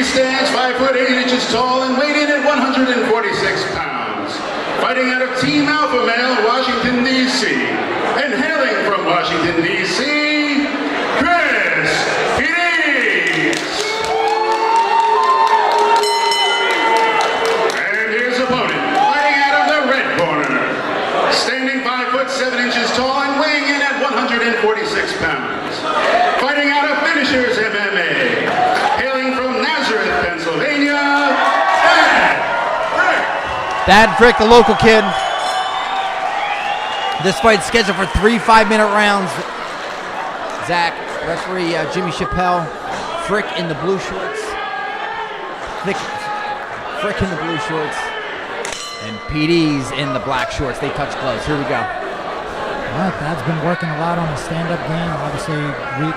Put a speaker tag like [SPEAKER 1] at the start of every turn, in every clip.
[SPEAKER 1] He stands 5 foot 8 inches tall and weighed in at 146 pounds. Fighting out of Team Alpha Male, Washington, D.C. And hailing from Washington, D.C., Piriz. And his opponent, fighting out of the red corner. Standing 5 foot 7 inches tall and weighing in at 146 pounds. Fighting out of Finishers MMA. Hailing from Nazareth, Pennsylvania,
[SPEAKER 2] Thad Frick, the local kid. This fight's scheduled for 3 5-minute rounds. Zach, referee Jimmy Chappelle, Frick in the blue shorts. Frick in the blue shorts. And Piriz in the black shorts. They touch gloves. Here we go.
[SPEAKER 3] Well, Thad's been working a lot on the stand-up game. Obviously,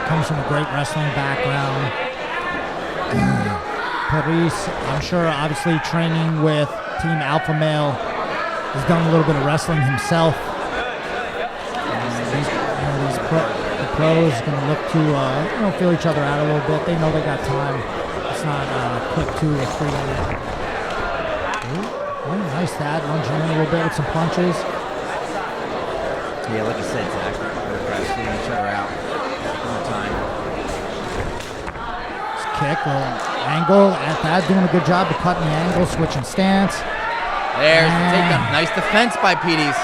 [SPEAKER 3] comes from a great wrestling background. Piriz, I'm sure, obviously training with Team Alpha Male. He's done a little bit of wrestling himself. The pros going to look to feel each other out a little bit. They know they got time. It's not quick 2 or 3 minutes. Nice Thad, lunging in a little bit with some punches.
[SPEAKER 2] Yeah, like I said, Zach, we're feeling each other out all the time.
[SPEAKER 3] Kick, little angle, and Thad doing a good job of cutting the angle, switching stance.
[SPEAKER 2] There's the takedown. Nice defense by Piriz.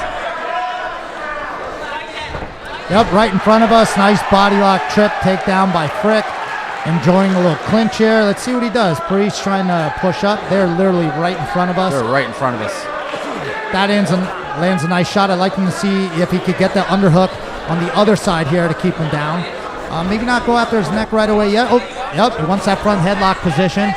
[SPEAKER 3] Yep, right in front of us. Nice body lock trip, takedown by Frick. Enjoying a little clinch here. Let's see what he does. Piriz trying to push up. They're literally right in front of us.
[SPEAKER 2] They're right in front of us.
[SPEAKER 3] That lands a nice shot. I'd like him to see if he could get that underhook on the other side here to keep him down. Maybe not go after his neck right away yet. Oh, yep, he wants that front headlock position.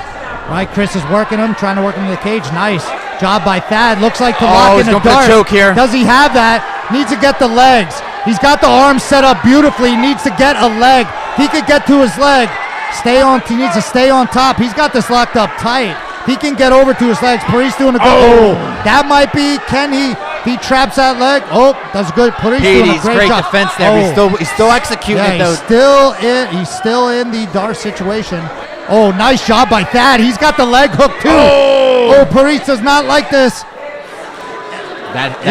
[SPEAKER 3] Right, Chris is working him, trying to work him in the cage. Nice job by Thad. Looks like to lock in a dart.
[SPEAKER 2] Choke here.
[SPEAKER 3] Does he have that? Needs to get the legs. He's got the arms set up beautifully. Needs to get a leg. He could get to his leg. He needs to stay on top. He's got this locked up tight. He can get over to his legs. Piriz doing a good. Oh, that might be. Can he? He traps that leg. Oh, that's good. Piriz doing a great job.
[SPEAKER 2] Defense there.
[SPEAKER 3] Oh.
[SPEAKER 2] He's still executing it though.
[SPEAKER 3] He's still in the dart situation. Oh, nice job by Thad. He's got the leg hook too. Oh, Piriz does not like this.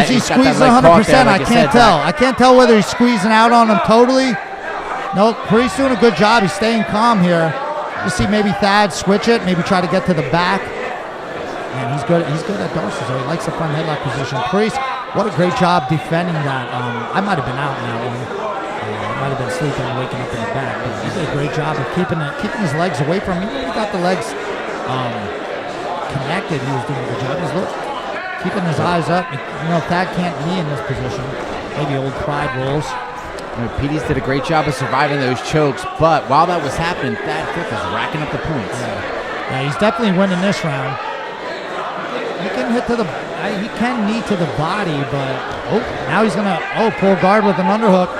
[SPEAKER 3] Is he squeezing 100%? I can't tell. I can't tell whether he's squeezing out on him totally. No, Piriz doing a good job. He's staying calm here. You see maybe Thad switch it, maybe try to get to the back. And he's good at darts, so he likes the front headlock position. Piriz, what a great job defending that. I might have been out in that one. I might have been sleeping and waking up in the back. But he did a great job of keeping his legs away from him. Even when he got the legs connected, he was doing a good job. He's keeping his eyes up. Thad can't be in this position. Maybe old pride rolls.
[SPEAKER 2] Piriz did a great job of surviving those chokes, but while that was happening, Thad Frick was racking up the points.
[SPEAKER 3] Yeah, he's definitely winning this round. He can he can knee to the body, but now he's gonna pull guard with an underhook.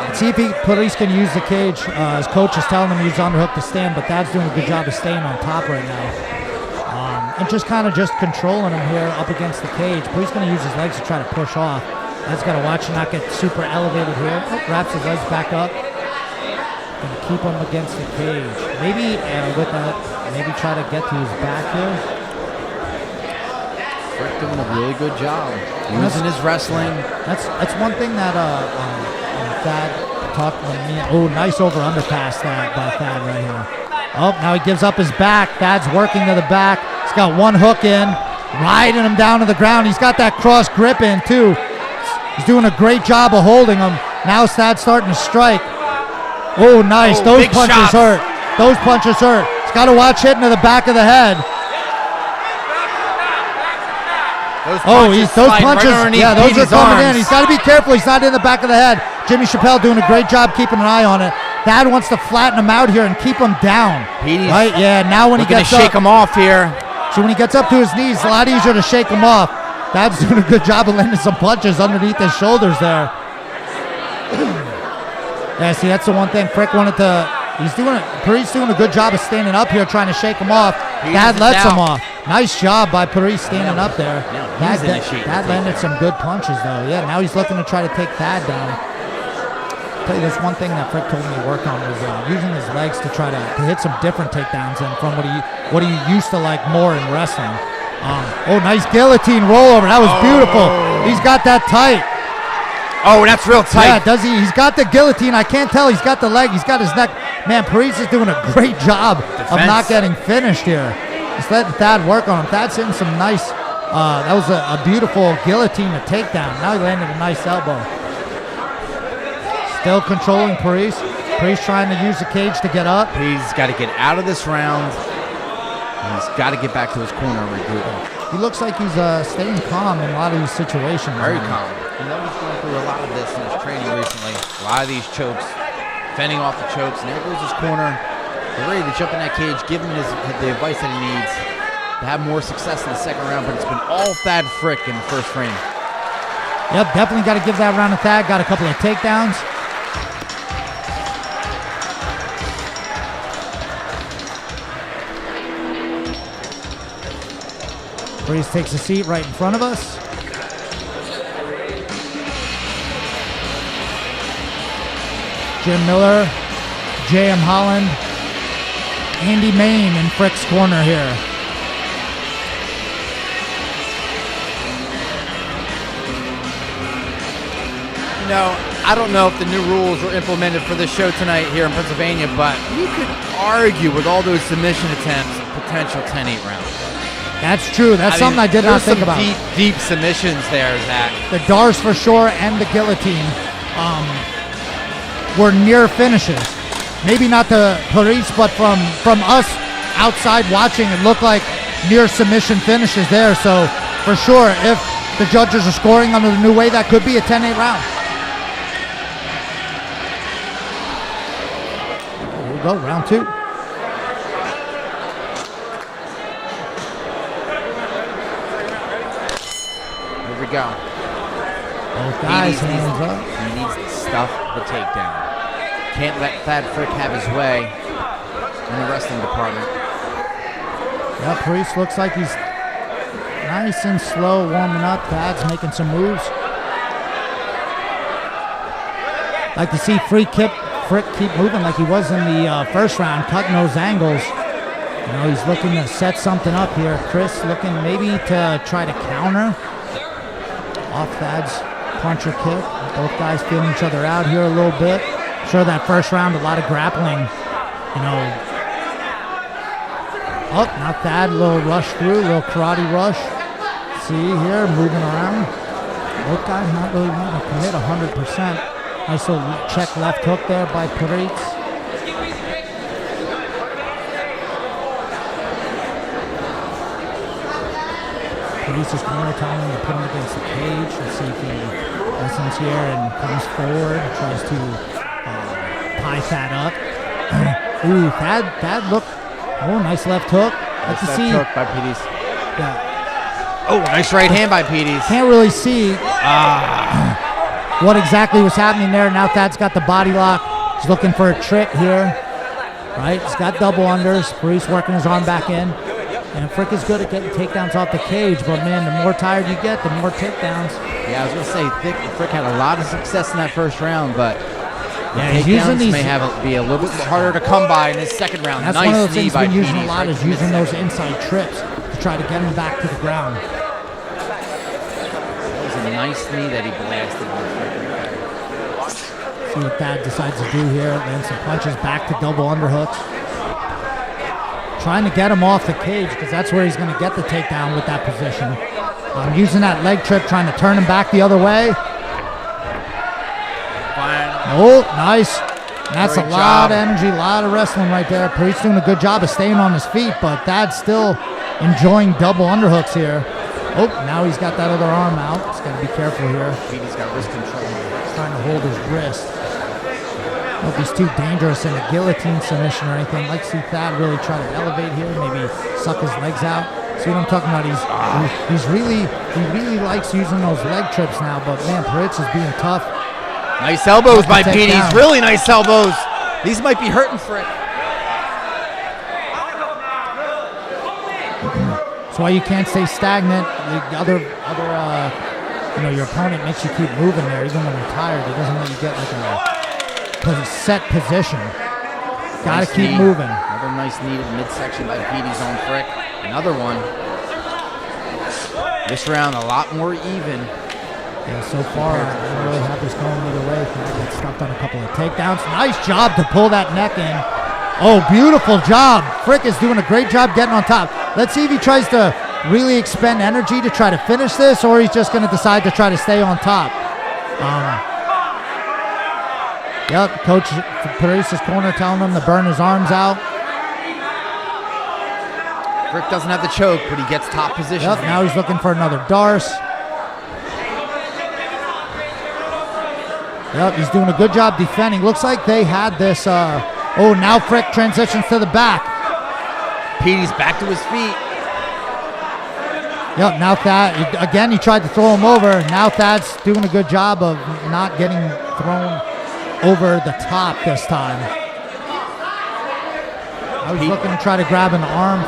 [SPEAKER 3] Let's see if Piriz can use the cage. His coach is telling him to use the underhook to stand, but Thad's doing a good job of staying on top right now. And just controlling him here up against the cage. Piriz gonna use his legs to try to push off. That's got to watch him not get super elevated here. Wraps his legs back up. Gonna keep him against the cage. Maybe with that, maybe try to get to his back here.
[SPEAKER 2] Frick doing a really good job using his wrestling.
[SPEAKER 3] That's one thing that Thad talked about me. Oh, nice over underpass that by Thad right here. Oh, now he gives up his back. Thad's working to the back. He's got one hook in, riding him down to the ground. He's got that cross grip in too. He's doing a great job of holding him. Now Thad's starting to strike. Oh, nice. Those punches hurt. Those punches hurt. He's got to watch hitting to the back of the head. Those punches right those are coming in. He's got to be careful. He's not in the back of the head. Jimmy Chappelle doing a great job keeping an eye on it. Thad wants to flatten him out here and keep him down. Right? Yeah, now when he gets up.
[SPEAKER 2] Shake him off here.
[SPEAKER 3] So when he gets up to his knees, it's a lot easier to shake him off. Thad's doing a good job of landing some punches underneath his shoulders there. Yeah, see, that's the one thing Frick wanted to. Piriz doing a good job of standing up here, trying to shake him off. Thad lets him off. Nice job by Piriz standing up there. Thad landed some good punches though. Yeah, now he's looking to try to take Thad down. tell you, there's one thing that Frick told me to work on was using his legs to try to hit some different takedowns and from what he used to like more in wrestling. Nice guillotine rollover. That was beautiful. He's got that tight.
[SPEAKER 2] Oh, that's real tight.
[SPEAKER 3] Yeah, does he? He's got the guillotine. I can't tell. He's got the leg. He's got his neck. Man, Piriz is doing a great job of not getting finished here. Just letting Thad work on him. Thad's hitting some nice, that was a beautiful guillotine to take down. Now he landed a nice elbow. Still controlling Piriz. Piriz trying to use the cage to get up.
[SPEAKER 2] He's got to get out of this round. He's got to get back to his corner and regroup.
[SPEAKER 3] He looks like he's staying calm in a lot of these situations.
[SPEAKER 2] Very calm. You know he's going through a lot of this in his training recently. A lot of these chokes, fending off the chokes. And there goes his corner. They're ready to jump in that cage, give him the advice that he needs to have more success in the second round. But it's been all Thad Frick in the first frame.
[SPEAKER 3] Yep, definitely got to give that round to Thad. Got a couple of takedowns. Piriz takes a seat right in front of us. Jim Miller, J.M. Holland, Andy Main in Frick's corner here.
[SPEAKER 2] You know, I don't know if the new rules were implemented for this show tonight here in Pennsylvania, but you could argue with all those submission attempts a potential 10-8 round.
[SPEAKER 3] That's true. That's something I did not think about.
[SPEAKER 2] Deep submissions there, Zach.
[SPEAKER 3] The Dars for sure and the guillotine were near finishes. Maybe not the Piriz, but from us outside watching, it looked like near submission finishes there. So for sure, if the judges are scoring under the new way, that could be a 10-8 round. Here we go, round two.
[SPEAKER 2] Go.
[SPEAKER 3] Both guys hands up.
[SPEAKER 2] He needs to stuff the takedown. Can't let Thad Frick have his way in the wrestling department.
[SPEAKER 3] Yeah, Piriz looks like he's nice and slow warming up. Thad's making some moves. Like to see Frick keep moving like he was in the first round, cutting those angles. You know, he's looking to set something up here. Chris looking maybe to try to counter off Thad's punch or kick. Both guys feeling each other out here a little bit. Sure, that first round, a lot of grappling. You know. Oh, now Thad, a little rush through, a little karate rush. See here, moving around. Both guys not really wanting to commit 100%. Nice little check left hook there by Piriz. Producer's corner telling him to put him against the cage. Let's see if he listens here and comes forward and tries to pie Thad up. Ooh, Thad look. Oh, nice left hook.
[SPEAKER 2] Nice left hook by Piriz.
[SPEAKER 3] Yeah.
[SPEAKER 2] Oh, nice right hand by Piriz.
[SPEAKER 3] Can't really see what exactly was happening there. Now Thad's got the body lock. He's looking for a trick here. Right? He's got double unders. Piriz working his arm back in. And Frick is good at getting takedowns off the cage, but man, the more tired you get, the more takedowns.
[SPEAKER 2] Yeah, I was going to say, Frick had a lot of success in that first round, but
[SPEAKER 3] he's using these,
[SPEAKER 2] may be a little bit harder to come by in his second round.
[SPEAKER 3] That's
[SPEAKER 2] nice
[SPEAKER 3] one of those things
[SPEAKER 2] by
[SPEAKER 3] he's been using
[SPEAKER 2] Piriz,
[SPEAKER 3] a lot, is using those inside trips to try to get him back to the ground.
[SPEAKER 2] That was a nice knee that he blasted on Frick.
[SPEAKER 3] See what Thad decides to do here. Then some punches back to double underhooks. Trying to get him off the cage because that's where he's going to get the takedown with that position. Using that leg trip, trying to turn him back the other way.
[SPEAKER 2] Fine.
[SPEAKER 3] Oh, nice. And that's
[SPEAKER 2] Great
[SPEAKER 3] a lot
[SPEAKER 2] job.
[SPEAKER 3] of energy, a lot of wrestling right there. Piriz doing a good job of staying on his feet, but Thad's still enjoying double underhooks here. Oh, now he's got that other arm out. He's got to be careful here.
[SPEAKER 2] He's got wrist control.
[SPEAKER 3] He's trying to hold his wrist. I don't know if he's too dangerous in a guillotine submission or anything. I'd like to see Thad really try to elevate here, maybe suck his legs out. See what I'm talking about? He really likes using those leg trips now, but man, Piriz is being tough.
[SPEAKER 2] Nice elbows by Piriz. Really nice elbows. These might be hurting Frick.
[SPEAKER 3] That's why you can't stay stagnant. The your opponent makes you keep moving there, even when you're tired. It doesn't let you get like set position. Got to
[SPEAKER 2] Nice
[SPEAKER 3] keep
[SPEAKER 2] knee.
[SPEAKER 3] moving.
[SPEAKER 2] Another nice knee to the midsection by Piriz on Frick. Another one. This round a lot more even.
[SPEAKER 3] Yeah, so far, I don't really have this going either way. I get stuck on a couple of takedowns. Nice job to pull that neck in. Oh, beautiful job. Frick is doing a great job getting on top. Let's see if he tries to really expend energy to try to finish this, or he's just going to decide to try to stay on top. Yep, Coach Piriz's corner telling him to burn his arms out.
[SPEAKER 2] Frick doesn't have the choke, but he gets top position.
[SPEAKER 3] Yep, now he's looking for another Darce. Yep, he's doing a good job defending. Looks like they had this. Oh, now Frick transitions to the back.
[SPEAKER 2] Piriz back to his feet.
[SPEAKER 3] Yep, now Thad, again, he tried to throw him over. Now Thad's doing a good job of not getting thrown over the top this time. I was looking to try to grab an arm.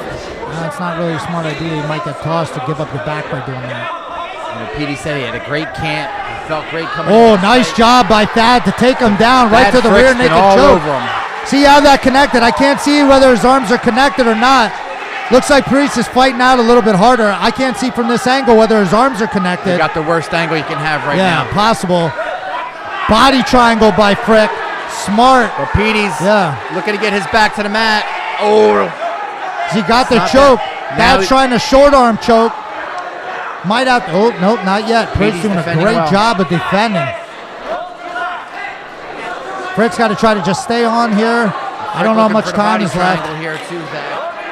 [SPEAKER 3] That's not really a smart idea. You might get tossed to give up your back by doing that.
[SPEAKER 2] Piriz said he had a great camp. He felt great coming.
[SPEAKER 3] Oh, nice job by Thad to take him down right to the rear naked choke. See how that connected? I can't see whether his arms are connected or not. Looks like Piriz is fighting out a little bit harder. I can't see from this angle whether his arms are connected.
[SPEAKER 2] You got the worst angle you can have right now.
[SPEAKER 3] Yeah, possible. Body triangle by Frick. Smart.
[SPEAKER 2] Well, Piriz looking to get his back to the mat. Oh.
[SPEAKER 3] He got the choke. Thad's trying to short arm choke. Might have to, oh, nope, not yet. Piriz doing a great job of defending. Frick's got to try to just stay on here. I don't know how much time is left.
[SPEAKER 2] Here too,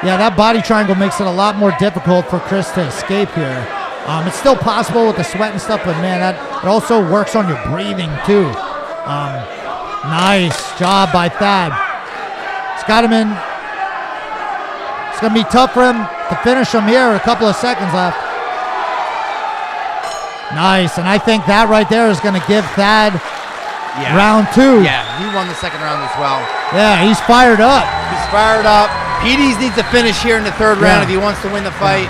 [SPEAKER 3] yeah, that body triangle makes it a lot more difficult for Chris to escape here. It's still possible with the sweat and stuff, but man, it also works on your breathing too. Nice job by Thad. It's got him in. It's going to be tough for him to finish him here. A couple of seconds left. Nice, and I think that right there is going to give Thad round 2.
[SPEAKER 2] Yeah, he won the second round as well.
[SPEAKER 3] Yeah, he's fired up.
[SPEAKER 2] He's fired up. Piriz needs to finish here in the third round if he wants to win the fight.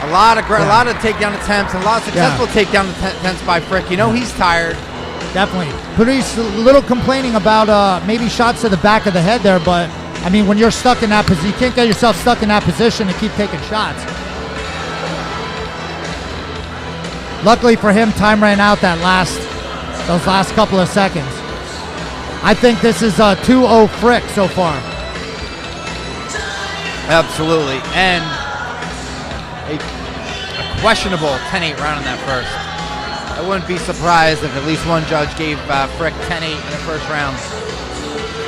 [SPEAKER 2] A lot of takedown attempts and a lot of successful takedown attempts by Frick. You know he's tired.
[SPEAKER 3] Definitely. Piriz a little complaining about maybe shots to the back of the head there, but I mean, when you're stuck in that position, you can't get yourself stuck in that position and keep taking shots. Luckily for him, time ran out those last couple of seconds. I think this is 2-0 Frick so far.
[SPEAKER 2] Absolutely. And a questionable 10-8 round in that first. I wouldn't be surprised if at least one judge gave Frick 10-8 in the first round.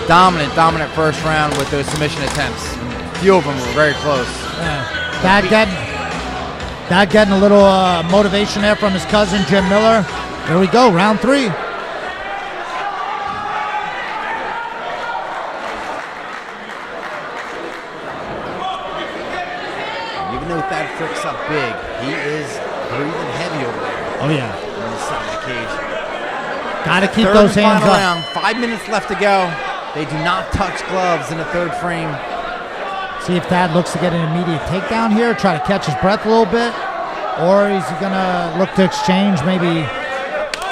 [SPEAKER 2] Dominant first round with those submission attempts. A few of them were very close.
[SPEAKER 3] That getting a little motivation there from his cousin, Jim Miller. There we go, round 3.
[SPEAKER 2] Even though Thad Frick's up big, he is breathing heavy over there.
[SPEAKER 3] Oh, yeah.
[SPEAKER 2] On the side of the cage.
[SPEAKER 3] Got to keep those hands up.
[SPEAKER 2] Round, 5 minutes left to go. They do not touch gloves in the third frame.
[SPEAKER 3] See if Thad looks to get an immediate takedown here, try to catch his breath a little bit, or he's going to look to exchange maybe.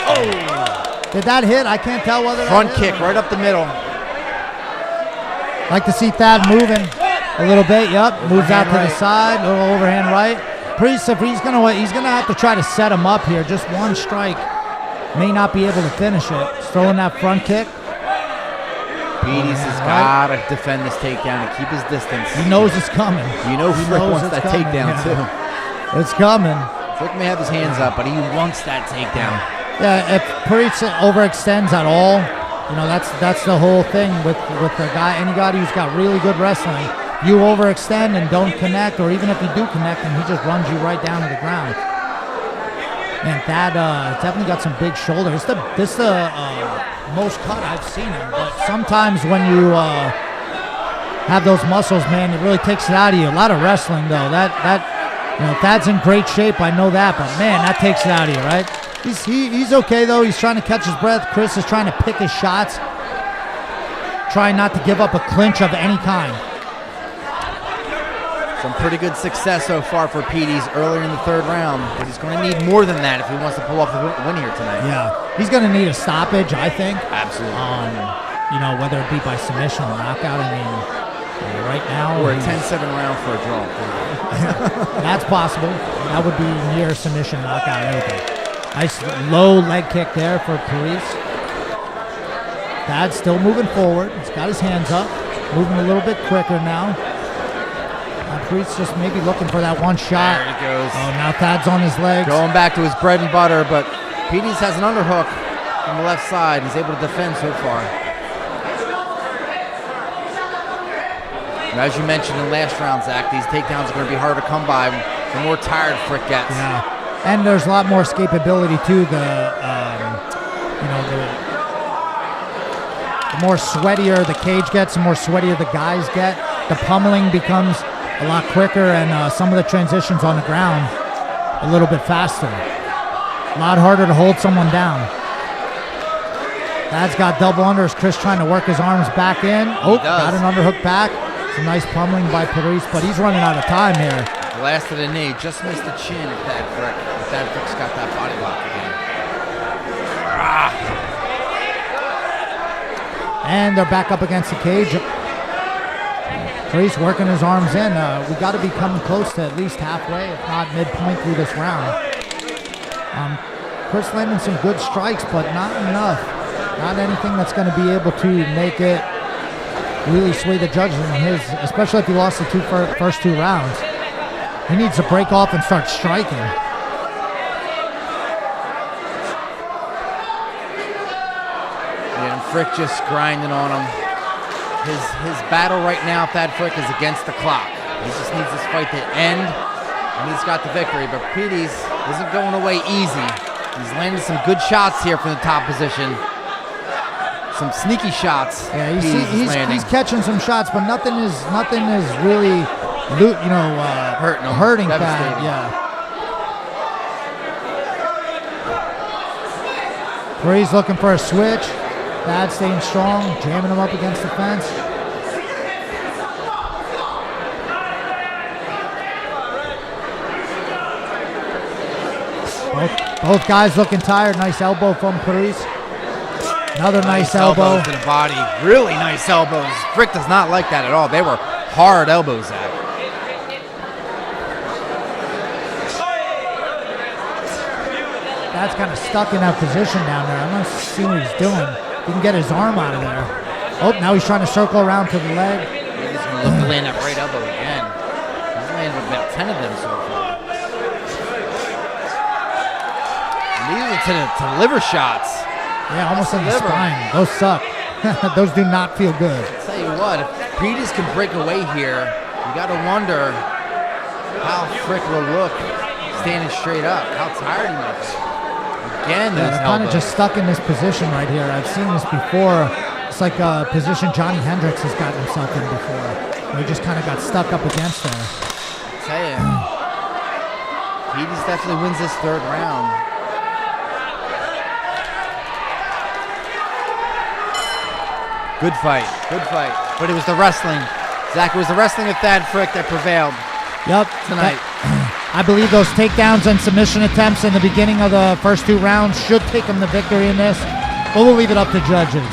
[SPEAKER 3] Oh! Did that hit? I can't tell whether
[SPEAKER 2] front kick right up the middle.
[SPEAKER 3] Like to see Thad moving a little bit. Yep, moves out to the side, a little overhand right. Piriz, if he's going to have to try to set him up here. Just one strike may not be able to finish it. He's throwing that front kick.
[SPEAKER 2] Piriz has got to defend this takedown and keep his distance.
[SPEAKER 3] He knows it's coming.
[SPEAKER 2] You know Frick wants that takedown too.
[SPEAKER 3] It's coming.
[SPEAKER 2] Frick may have his hands up, but he wants that takedown.
[SPEAKER 3] Yeah, if Piriz overextends at all, you know that's the whole thing with the guy. Anybody who's got really good wrestling, you overextend and don't connect, or even if you do connect, and he just runs you right down to the ground. Man, Thad definitely got some big shoulders. This the most cut I've seen him, but sometimes when you have those muscles, man, it really takes it out of you. A lot of wrestling though. Thad's in great shape, I know that, but man, that takes it out of you, right? He's okay though. He's trying to catch his breath. Chris is trying to pick his shots, trying not to give up a clinch of any kind.
[SPEAKER 2] Some pretty good success so far for Piriz earlier in the third round, but he's going to need more than that if he wants to pull off the win here tonight.
[SPEAKER 3] Yeah, he's going to need a stoppage, I think.
[SPEAKER 2] Absolutely.
[SPEAKER 3] whether it be by submission or knockout. I mean, right now,
[SPEAKER 2] or a 10-7 round for a draw.
[SPEAKER 3] That's possible. That would be near submission, knockout, everything. Nice low leg kick there for Piriz. Thad's still moving forward. He's got his hands up, moving a little bit quicker now. Piriz just maybe looking for that one shot.
[SPEAKER 2] There he goes.
[SPEAKER 3] Oh, now Thad's on his legs.
[SPEAKER 2] Going back to his bread and butter, but Piriz has an underhook on the left side. He's able to defend so far. As you mentioned in the last round, Zach, these takedowns are going to be harder to come by the more tired Frick gets.
[SPEAKER 3] Yeah, and there's a lot more escapability too. The more sweatier the cage gets, the more sweatier the guys get. The pummeling becomes a lot quicker, and some of the transitions on the ground a little bit faster. A lot harder to hold someone down. Thad's got double unders. Chris trying to work his arms back in. Oh, got an underhook back. Some nice pummeling by Piriz, but he's running out of time here.
[SPEAKER 2] Last of the knee, just missed the chin if Thad Frick's got that body lock again.
[SPEAKER 3] And they're back up against the cage. Piriz working his arms in. We got to be coming close to at least halfway, if not midpoint through this round. Chris landing some good strikes, but not enough. Not anything that's going to be able to make it really sway the judges in his, especially if he lost the first two rounds. He needs to break off and start striking.
[SPEAKER 2] And Frick just grinding on him. His battle right now, Thad Frick, is against the clock. He just needs this fight to end, and he's got the victory. But Piriz isn't going away easy. He's landing some good shots here from the top position. Some sneaky shots.
[SPEAKER 3] Yeah, he's catching some shots, but nothing is really, hurting Thad. Yeah. Piriz looking for a switch. Thad staying strong, jamming him up against the fence. Both guys looking tired. Nice elbow from Piriz. Another nice elbow
[SPEAKER 2] to the body. Really nice elbows. Frick does not like that at all. They were hard elbows, Zach.
[SPEAKER 3] That's kind of stuck in that position down there. I'm not seeing what he's doing. He can get his arm out of there. Oh, now he's trying to circle around to the leg.
[SPEAKER 2] He's going to look to land that right elbow again. He's landed about 10 of them so far. And these are to the liver shots.
[SPEAKER 3] Yeah, almost in the spine. Those suck. Those do not feel good.
[SPEAKER 2] I'll tell you what, if Piriz can break away here, you got to wonder how Frick will look standing straight up, how tired he looks. Again,
[SPEAKER 3] they're kind of just stuck in this position right here. I've seen this before. It's like a position Johnny Hendricks has gotten himself in before. He just kind of got stuck up against there.
[SPEAKER 2] I'll tell you, Piriz definitely wins this third round. Good fight. But it was the wrestling. Zach, it was the wrestling of Thad Frick that prevailed.
[SPEAKER 3] Yep.
[SPEAKER 2] Tonight.
[SPEAKER 3] I believe those takedowns and submission attempts in the beginning of the first two rounds should take him the victory in this, but we'll leave it up to judges.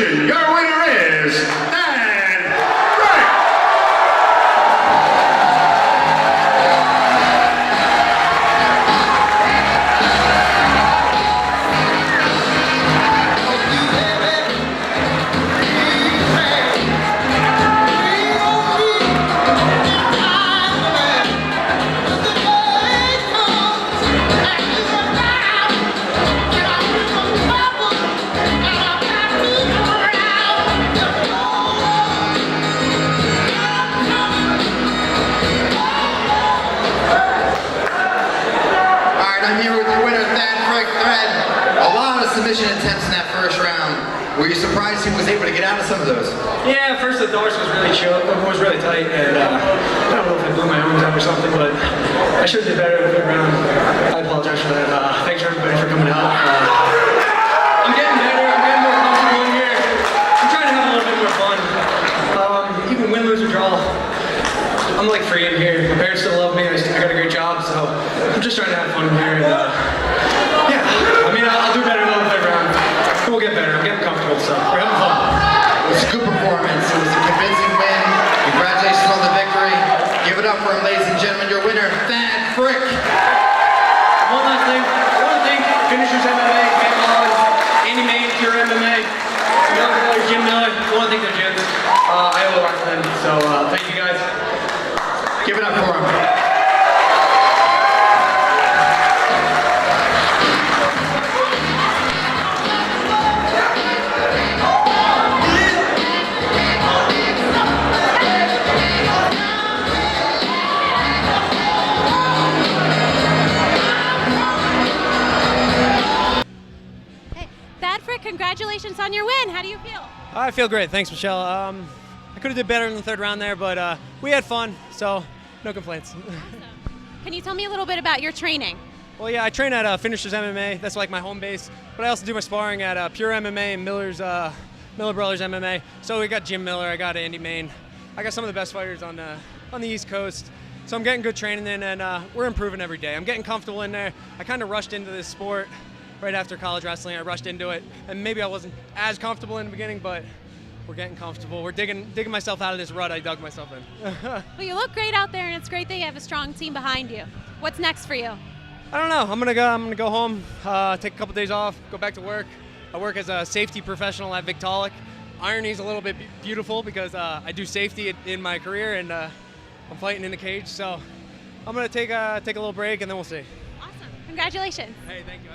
[SPEAKER 1] Congratulations, your winner is Maverick.
[SPEAKER 4] Submission attempts in that first round. Were you surprised he was able to get out of some of those?
[SPEAKER 5] Yeah, first the doors was really choked, it was really tight, and I don't know if I blew my arms out or something, but I should have did better in the third round. I apologize for that. Thanks everybody for coming out. I'm getting better, I'm getting more comfortable in here. I'm trying to have a little bit more fun. Even win, lose, or draw, I'm like free in here. My parents still love me, I got a great job, so I'm just trying to have fun in here. And, yeah, I mean, I'll do better in the third round. We'll get better. I'm getting comfortable, so we're having fun.
[SPEAKER 4] It was a good performance. It was a convincing win. Congratulations on the victory. Give it up for him, ladies and gentlemen. Your winner, Maverick.
[SPEAKER 5] One last thing. I want to thank Finishers MMA, Matt Mullins, Andy Main, Pure MMA, Miller Brothers, Jim Miller. I want to thank their gyms. I owe a lot to them, so thank you guys.
[SPEAKER 4] Give it up for him.
[SPEAKER 6] Congratulations on your win. How do you feel?
[SPEAKER 7] I feel great. Thanks, Michelle. I could have did better in the third round there, but we had fun, so no complaints.
[SPEAKER 6] Awesome. Can you tell me a little bit about your training?
[SPEAKER 7] Well, yeah, I train at Finishers MMA. That's like my home base, but I also do my sparring at Pure MMA and Miller Brothers MMA. So we got Jim Miller, I got Andy Main. I got some of the best fighters on the East Coast. So I'm getting good training in, and we're improving every day. I'm getting comfortable in there. I kind of rushed into this sport right after college wrestling. I rushed into it, and maybe I wasn't as comfortable in the beginning, but we're getting comfortable. We're digging myself out of this rut I dug myself in.
[SPEAKER 6] Well, you look great out there, and it's great that you have a strong team behind you. What's next for you?
[SPEAKER 7] I don't know. I'm gonna go home, take a couple days off, go back to work. I work as a safety professional at Victaulic. Irony's a little bit beautiful because I do safety in my career, and I'm fighting in the cage. So I'm gonna take a little break, and then we'll see.
[SPEAKER 6] Awesome. Congratulations.
[SPEAKER 7] Hey, thank you.